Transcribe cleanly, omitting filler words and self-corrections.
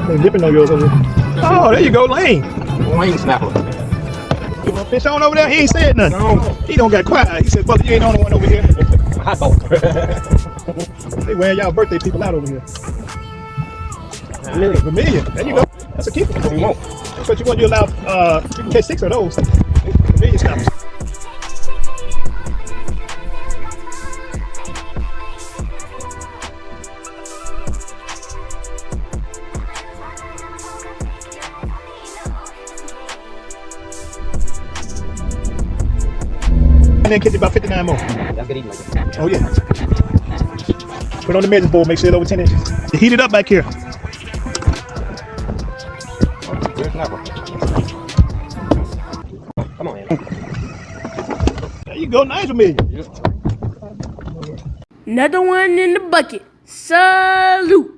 They dipping on yours over here. Oh, there you go, Lane. Lane snapper. You want to fish on over there? He ain't said nothing. No. He don't got quiet. He said, brother, you ain't the only one over here. Hot dog. They wearing y'all birthday people out over here. Vermilion. There you go. That's a keeper. What you want? That's what you want. You allow, you can catch 6 of those. Vermilion snappers. And then catch about 59 more. Y'all get eating like that. Oh, yeah. Put on the measure board, make sure it's over 10 inches. Heat it up back here. Good snapper. Come on, man. There you go, nice Vermilion. Another one in the bucket. Salute.